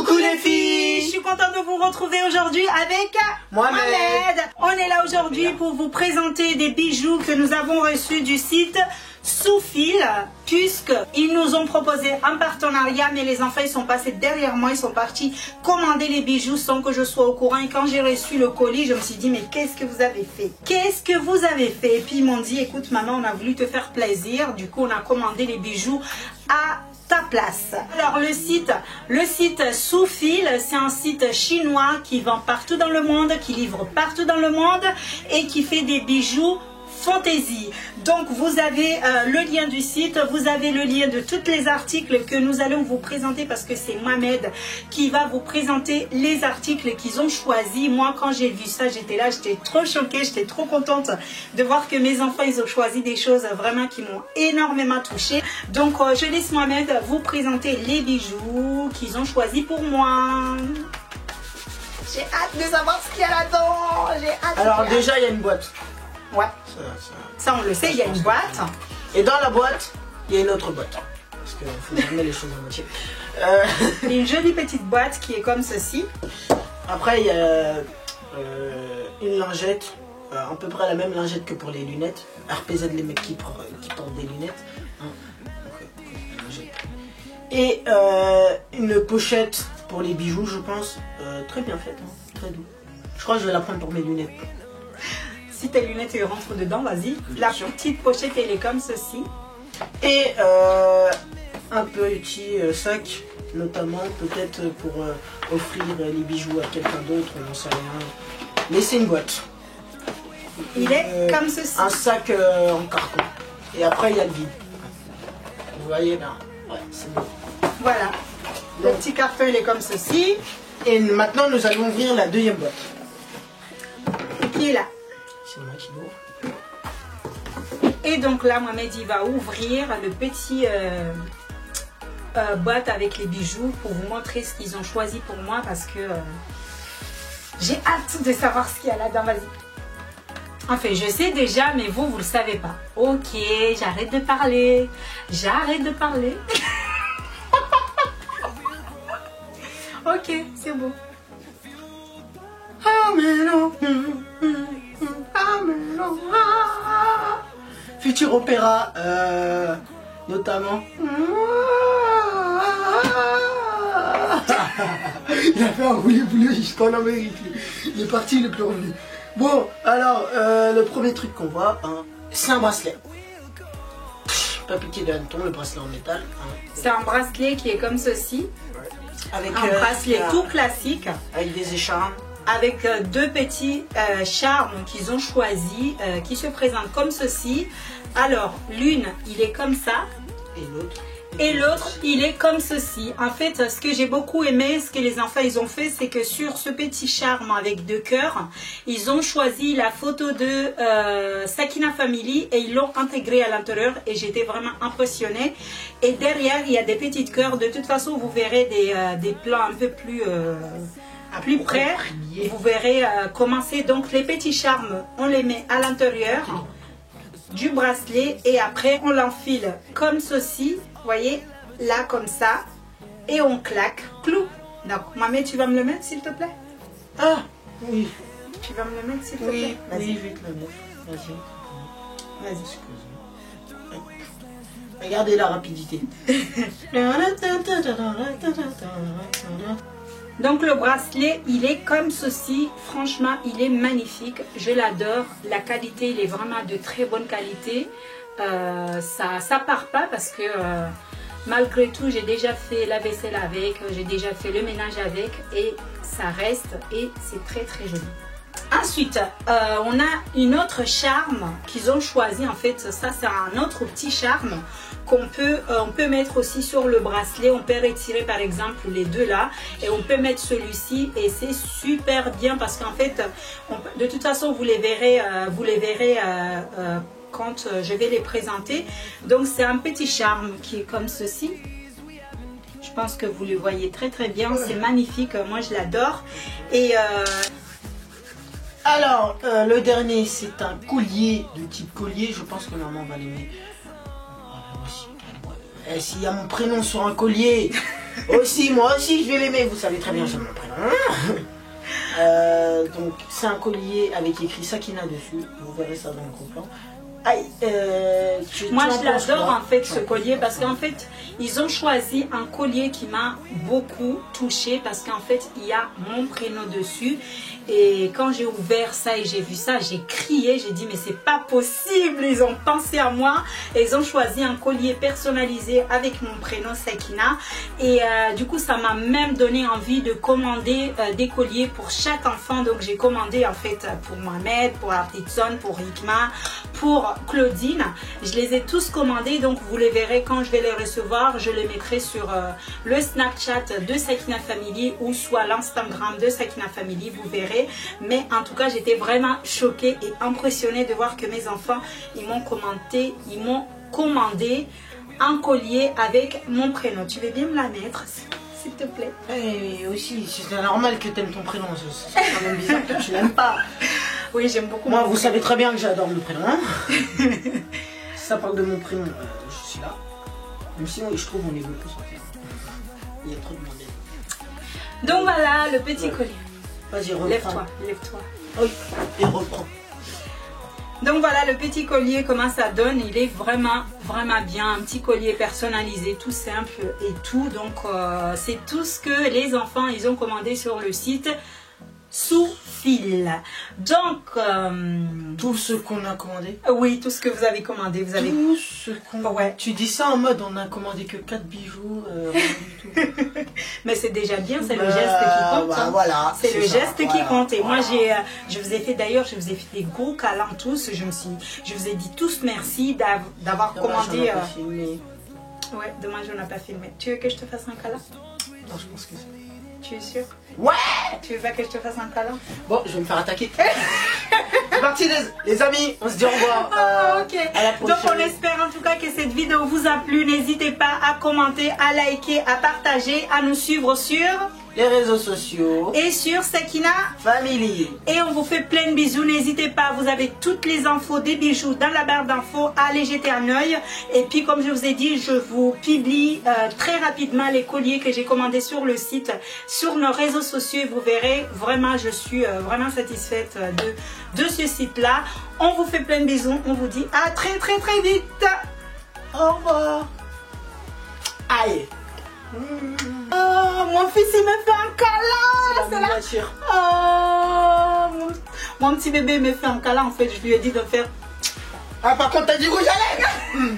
Coucou les filles. Je suis contente de vous retrouver aujourd'hui avec Mohamed. On est là aujourd'hui pour vous présenter des bijoux que nous avons reçus du site Soufil, puisqu'ils nous ont proposé un partenariat, mais les enfants ils sont passés derrière moi, ils sont partis commander les bijoux sans que je sois au courant. Et quand j'ai reçu le colis, je me suis dit mais qu'est-ce que vous avez fait? Qu'est-ce que vous avez fait? Et puis ils m'ont dit écoute maman, on a voulu te faire plaisir, du coup on a commandé les bijoux à ta place. Alors le site Soufil, c'est un site chinois qui vend partout dans le monde, qui livre partout dans le monde et qui fait des bijoux fantaisie. Donc vous avez le lien du site, vous avez le lien de tous les articles que nous allons vous présenter, parce que c'est Mohamed qui va vous présenter les articles qu'ils ont choisis. Moi quand j'ai vu ça, j'étais là, j'étais trop choquée, j'étais trop contente de voir que mes enfants ils ont choisi des choses vraiment qui m'ont énormément touchée. Donc je laisse Mohamed vous présenter les bijoux qu'ils ont choisis pour moi. J'ai hâte de savoir ce qu'il y a là-dedans. J'ai hâte. Alors déjà il y a une boîte. Ouais, ça on le sait, il y a une boîte. Et dans la boîte, il y a une autre boîte. Parce qu'il faut jamais les choses à moitié. Une jolie petite boîte qui est comme ceci. Après, il y a une lingette, à peu près la même lingette que pour les lunettes. RPZ, les mecs qui portent des lunettes. Et une pochette pour les bijoux, je pense. Très bien faite, hein, très doux. Je crois que je vais la prendre pour mes lunettes. Si tes lunettes rentrent dedans, vas-y. La petite pochette, elle est comme ceci. Et un petit sac, notamment peut-être pour offrir les bijoux à quelqu'un d'autre, on n'en sait rien. Mais c'est une boîte. Il est comme ceci. Un sac en carton. Et après, il y a le vide. Vous voyez là? Ouais, c'est bon. Voilà. Le petit carton, il est comme ceci. Et maintenant, nous allons ouvrir la deuxième boîte. Qui est là. C'est moi qui l'ouvre. Et donc là, Mohamed, il va ouvrir le petit boîte avec les bijoux pour vous montrer ce qu'ils ont choisi pour moi, parce que j'ai hâte de savoir ce qu'il y a là-dedans. Vas-y. Enfin, je sais déjà, mais vous le savez pas. Ok, j'arrête de parler. J'arrête de parler. Ok, c'est bon. Ah mais non. Ah mais non. Futur opéra, notamment. Il a fait un roulé-boulé jusqu'en Amérique. Il est parti, il est plus revenu. Bon, alors, le premier truc qu'on voit, hein, c'est un bracelet. Pas piqué de hanneton, le bracelet en métal. Hein. C'est un bracelet qui est comme ceci. Avec un bracelet tout classique. Avec des écharpes. Avec deux petits charmes qu'ils ont choisis, qui se présentent comme ceci. Alors, l'une, il est comme ça. Et l'autre, il est comme ceci. En fait, ce que j'ai beaucoup aimé, ce que les enfants ils ont fait, c'est que sur ce petit charme avec deux cœurs, ils ont choisi la photo de Sakina Family et ils l'ont intégré à l'intérieur, et j'étais vraiment impressionnée. Et derrière, il y a des petites cœurs. De toute façon, vous verrez des plans un peu plus près. Vous verrez comment c'est. Donc, les petits charmes, on les met à l'intérieur du bracelet et après on l'enfile comme ceci, vous voyez, là comme ça, et on claque, clou. Donc Mohamed, tu vas me le mettre s'il te plaît? Ah oui. Tu vas me le mettre s'il te plaît? Oui, je vais te le mettre. Vas-y. Vas-y. Excuse-moi. Regardez la rapidité. Donc le bracelet, il est comme ceci. Franchement, il est magnifique. Je l'adore. La qualité, il est vraiment de très bonne qualité. Ça part pas parce que malgré tout, j'ai déjà fait la vaisselle avec, j'ai déjà fait le ménage avec, et ça reste, et c'est très très joli. Ensuite, on a une autre charme qu'ils ont choisi. En fait, ça c'est un autre petit charme qu'on peut mettre aussi sur le bracelet. On peut retirer par exemple les deux là et on peut mettre celui-ci, et c'est super bien parce qu'en fait, de toute façon vous les verrez quand je vais les présenter. Donc c'est un petit charme qui est comme ceci. Je pense que vous le voyez très très bien. C'est magnifique, moi je l'adore. Et alors, le dernier, c'est un collier de type collier. Je pense que maman va l'aimer. S'il y a mon prénom sur un collier, Aussi, moi aussi, je vais l'aimer. Vous savez très bien, j'aime mon prénom. Donc, c'est un collier avec écrit Sakina dessus. Vous verrez ça dans le gros plan. Aïe, moi je l'adore en fait ce collier parce qu'en fait ils ont choisi un collier qui m'a beaucoup touchée parce qu'en fait il y a mon prénom dessus et quand j'ai ouvert ça et j'ai vu ça j'ai crié, j'ai dit mais c'est pas possible, ils ont pensé à moi et ils ont choisi un collier personnalisé avec mon prénom Sakina et du coup ça m'a même donné envie de commander des colliers pour chaque enfant. Donc j'ai commandé en fait pour Mohamed, pour Artitson, pour Hikma, pour Claudine, je les ai tous commandés, donc vous les verrez quand je vais les recevoir, je les mettrai sur le Snapchat de Sakina Family ou soit l'Instagram de Sakina Family, vous verrez. Mais en tout cas j'étais vraiment choquée et impressionnée de voir que mes enfants ils m'ont commandé un collier avec mon prénom. Tu veux bien me la mettre s'il te plaît? Et aussi, c'est normal que tu aimes ton prénom, c'est quand même bizarre que tu l'aimes pas. Oui, j'aime beaucoup. Moi, vous savez très bien que j'adore le prénom. Si ça parle de mon prénom, je suis là. Même si je trouve qu'on est beaucoup sur terre. Il y a trop de monde. Donc voilà, le petit collier. Vas-y, reprends. Lève-toi, lève-toi. Oui, et reprends. Donc voilà le petit collier, comment ça donne. Il est vraiment bien. Un petit collier personnalisé, tout simple et tout. Donc c'est tout ce que les enfants ils ont commandé sur le site Soufil. Donc tout ce qu'on a commandé. Oui, tout ce que vous avez commandé. Vous avez tout ce qu'on. Ouais. Tu dis ça en mode on a commandé que 4 bijoux, rien du tout. Mais c'est déjà bien, c'est le geste qui compte. Bah, voilà, c'est le geste qui compte. Et moi je vous ai fait d'ailleurs, je vous ai fait des gros câlins tous. Je vous ai dit tous merci d'avoir commandé. Ouais, dommage on n'a pas filmé. Tu veux que je te fasse un câlin? Non, je pense que c'est. Tu es sûr? Ouais! Tu veux pas que je te fasse un câlin? Bon, je vais me faire attaquer. C'est parti les amis, on se dit au revoir. Ok. À la prochaine. Donc on espère en tout cas que cette vidéo vous a plu. N'hésitez pas à commenter, à liker, à partager, à nous suivre sur les réseaux sociaux et sur Sakina Family. Et on vous fait plein de bisous. N'hésitez pas, vous avez toutes les infos des bijoux dans la barre d'infos. Allez jeter un oeil. Et puis comme je vous ai dit, je vous publie très rapidement les colliers que j'ai commandés sur le site, sur nos réseaux sociaux. Et vous verrez, vraiment, je suis vraiment satisfaite de ce site-là. On vous fait plein de bisous. On vous dit à très vite. Au revoir. Allez. Oh, mon fils il me fait un câlin. C'est la miniature. Oh, mon petit bébé me fait un câlin. En fait, je lui ai dit de faire. Ah, par contre, t'as dit rouge à lèvres.